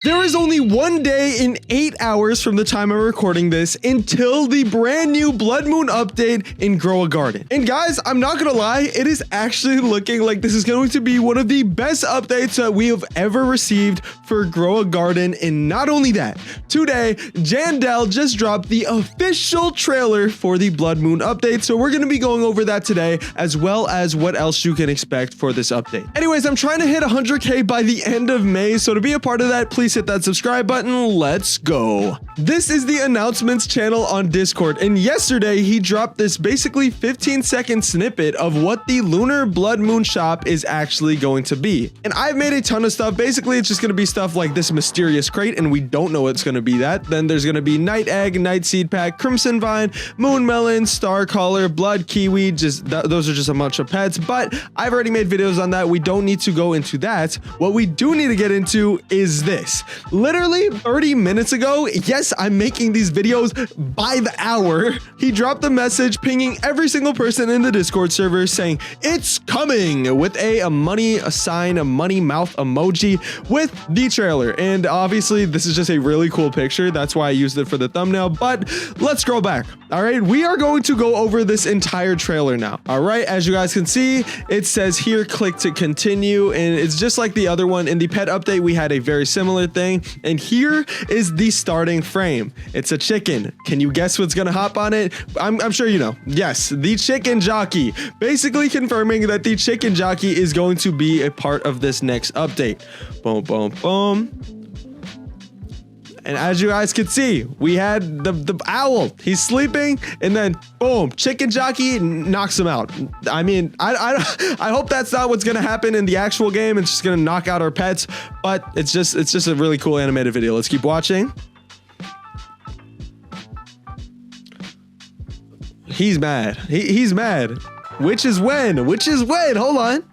There is only 1 day and 8 hours from the time I'm recording this until the brand new Blood Moon update in Grow a Garden. And guys, I'm not gonna lie, it is actually looking like this is going to be one of the best updates that we have ever received for Grow a Garden. And not only that, today, Jandel just dropped the official trailer for the Blood Moon update. So we're gonna be going over that today, as well as what else you can expect for this update. Anyways, I'm trying to hit 100K by the end of May. So to be a part of that, please hit that subscribe button. Let's go. This is the announcements channel on Discord, and yesterday he dropped this basically 15-second snippet of what the Lunar Blood Moon shop is actually going to be. And I've made a ton of stuff. Basically, it's just going to be stuff like this mysterious crate, and we don't know what's going to be that. Then there's going to be Night Egg, Night Seed Pack, Crimson Vine, Moon Melon, Star Collar, Blood Kiwi. Those are just a bunch of pets, but I've already made videos on that. We don't need to go into that. What we do need to get into is this. Literally 30 minutes ago, yes, I'm making these videos by the hour, he dropped a message pinging every single person in the Discord server saying it's coming with a money sign, a money mouth emoji with the trailer. And obviously this is just a really cool picture. That's why I used it for the thumbnail, but let's scroll back. All right, we are going to go over this entire trailer now. All right, as you guys can see, it says here, click to continue. And it's just like the other one. In the pet update, we had a very similar thing. And here is the starting frame. It's a chicken. Can you guess what's gonna hop on it? I'm sure you know. Yes, the chicken jockey. Basically confirming that the chicken jockey is going to be a part of this next update. Boom, boom, boom. And as you guys can see, we had the owl. He's sleeping, and then boom, chicken jockey knocks him out. I mean, I hope that's not what's gonna happen in the actual game. It's just gonna knock out our pets, but it's just a really cool animated video. Let's keep watching. He's mad. He's mad. Which is when? Which is when? Hold on.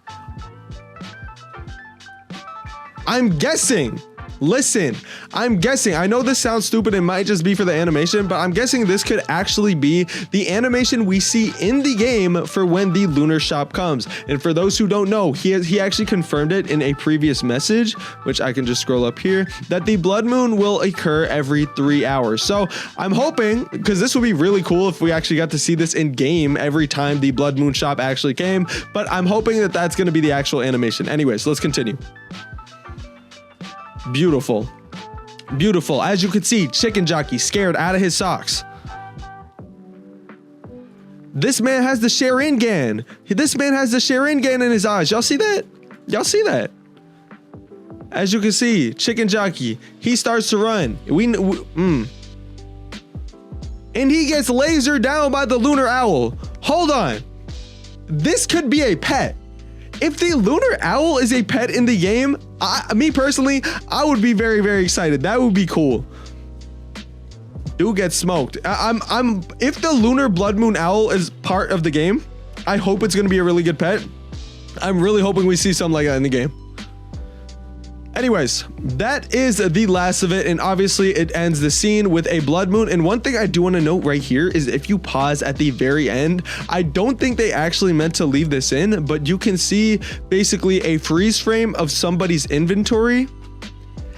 I'm guessing. Listen, I'm guessing, I know this sounds stupid, it might just be for the animation, but I'm guessing this could actually be the animation we see in the game for when the lunar shop comes. And for those who don't know, he actually confirmed it in a previous message, which I can just scroll up here, that the blood moon will occur every 3 hours. So I'm hoping, because this would be really cool if we actually got to see this in game every time the blood moon shop actually came, but I'm hoping that that's going to be the actual animation. Anyways, let's continue. Beautiful. Beautiful. As you can see, chicken jockey scared out of his socks. This man has the Sharingan. This man has the Sharingan in his eyes. Y'all see that? Y'all see that? As you can see, chicken jockey, he starts to run. And he gets lasered down by the lunar owl. Hold on. This could be a pet. If the lunar owl is a pet in the game, me personally, I would be very, very excited. That would be cool. Dude gets smoked. If the lunar blood moon owl is part of the game, I hope it's gonna be a really good pet. I'm really hoping we see something like that in the game. Anyways, that is the last of it, and obviously it ends the scene with a blood moon. And one thing I do want to note right here is if you pause at the very end, I don't think they actually meant to leave this in, but you can see basically a freeze frame of somebody's inventory.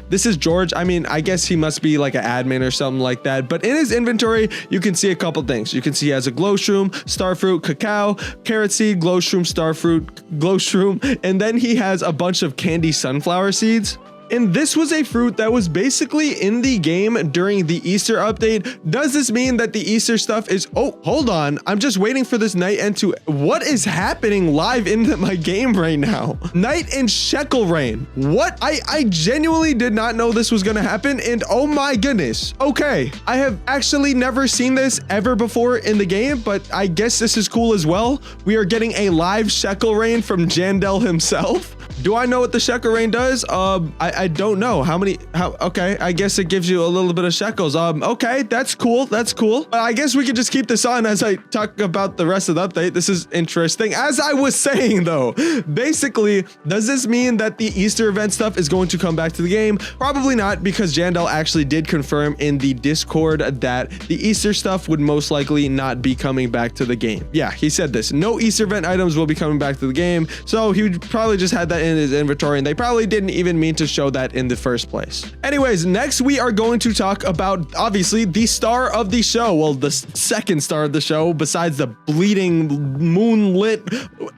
This is George. I mean, I guess he must be like an admin or something like that. But in his inventory, you can see a couple things. You can see he has a glow shroom, starfruit, cacao, carrot seed, glow shroom, starfruit, glow shroom, and then he has a bunch of candy sunflower seeds. And this was a fruit that was basically in the game during the Easter update. Does this mean that the Easter stuff is... Oh, hold on. I'm just waiting for this night end to... What is happening live in my game right now? Night and shekel rain. What? I genuinely did not know this was going to happen. And oh my goodness. Okay. I have actually never seen this ever before in the game, but I guess this is cool as well. We are getting a live shekel rain from Jandel himself. Do I know what the shekel rain does? I don't know okay, I guess it gives you a little bit of shekels. Okay, that's cool. That's cool. I guess we could just keep this on as I talk about the rest of the update. This is interesting. As I was saying though, basically, does this mean that the Easter event stuff is going to come back to the game? Probably not, because Jandel actually did confirm in the Discord that the Easter stuff would most likely not be coming back to the game. Yeah, he said this. No Easter event items will be coming back to the game. So he probably just had that in his inventory, and they probably didn't even mean to show that in the first place. Anyways, next we are going to talk about obviously the star of the show. Well, the second star of the show besides the bleeding moonlit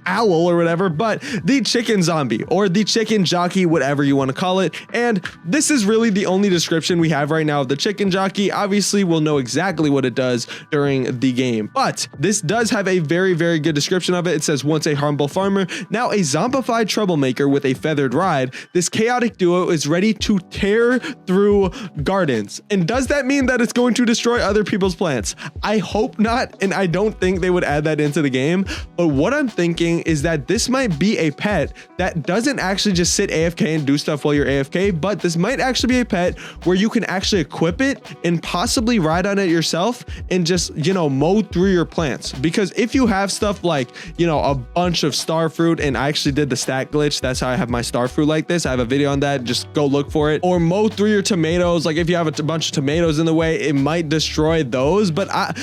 owl or whatever, but the chicken zombie or the chicken jockey, whatever you want to call it. And this is really the only description we have right now of the chicken jockey. Obviously, we'll know exactly what it does during the game, but this does have a very, very good description of it. It says, once a humble farmer, now a zombified troublemaker with a feathered ride, this chaotic duo is ready to tear through gardens. And does that mean that it's going to destroy other people's plants? I hope not, and I don't think they would add that into the game. But what I'm thinking is that this might be a pet that doesn't actually just sit AFK and do stuff while you're AFK, but this might actually be a pet where you can actually equip it and possibly ride on it yourself and just, you know, mow through your plants. Because if you have stuff like, you know, a bunch of star fruit, and I actually did the stack glitch, that's how I have my star fruit like this. I have a video on that, just go look for it. Or mow through your tomatoes. Like if you have a bunch of tomatoes in the way, it might destroy those. But I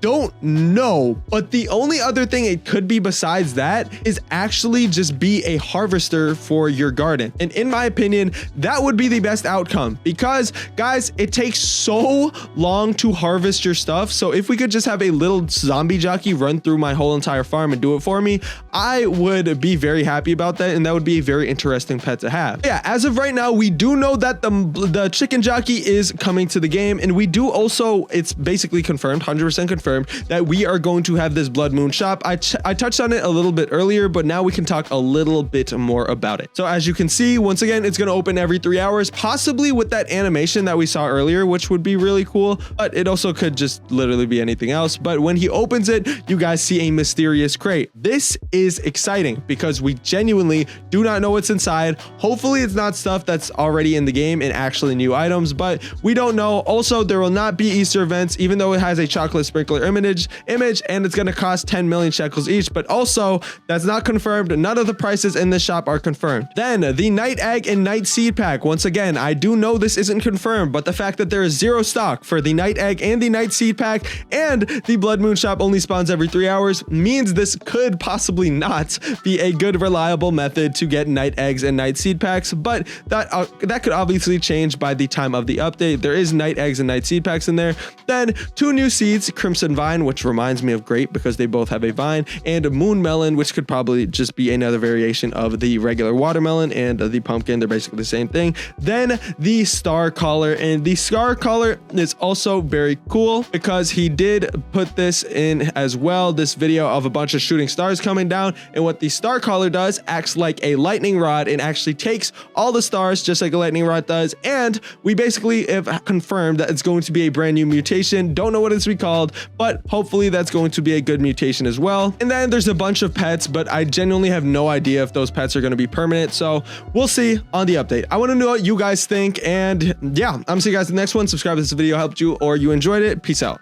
don't know. But the only other thing it could be besides that is actually just be a harvester for your garden. And in my opinion, that would be the best outcome, because guys, it takes so long to harvest your stuff. So if we could just have a little zombie jockey run through my whole entire farm and do it for me, I would be very happy about that. And that would be a very interesting pet to have. Yeah, as of right now, we do know that the chicken jockey is coming to the game. And we do also, it's basically confirmed, 100% confirmed, that we are going to have this Blood Moon shop. I touched on it a little bit earlier, but now we can talk a little bit more about it. So as you can see, once again, it's going to open every 3 hours, possibly with that animation that we saw earlier, which would be really cool, but it also could just literally be anything else. But when he opens it, you guys see a mysterious crate. This is exciting because we genuinely do not know what's inside. Hopefully it's not stuff that's already in the game and actually new items, but we don't know. Also, there will not be Easter events, even though it has a chocolate sprinkler image, and it's going to cost 10 million shekels each, but also that's not confirmed. None of the prices in this shop are confirmed. Then the night egg and night seed pack. Once again, I do know this isn't confirmed, but the fact that there is zero stock for the night egg and the night seed pack, and the Blood Moon shop only spawns every 3 hours, means this could possibly not be a good, reliable method to get night eggs and night seed packs. But that could obviously change by the time of the update. There is night eggs and night seed packs in there. Then 2 new seeds, Crimson Vine, which reminds me of grape because they both have a vine, and Moon Melon, which could probably just be another variation of the regular watermelon and the pumpkin. They're basically the same thing. Then the Star Collar, and the Star Collar is also very cool because he did put this in as well, this video of a bunch of shooting stars coming down, and what the Star Collar does, acts like a lightning rod and actually takes all the stars just like a lightning rod does. And we basically have confirmed that it's going to be a brand new mutation. Don't know what it's to be called, but hopefully that's going to be a good mutation as well. And then there's a bunch of pets, but I genuinely have no idea if those pets are going to be permanent, so we'll see on the update. I want to know what you guys think, and yeah, I'm gonna see you guys in the next one. Subscribe if this video helped you or you enjoyed it. Peace out.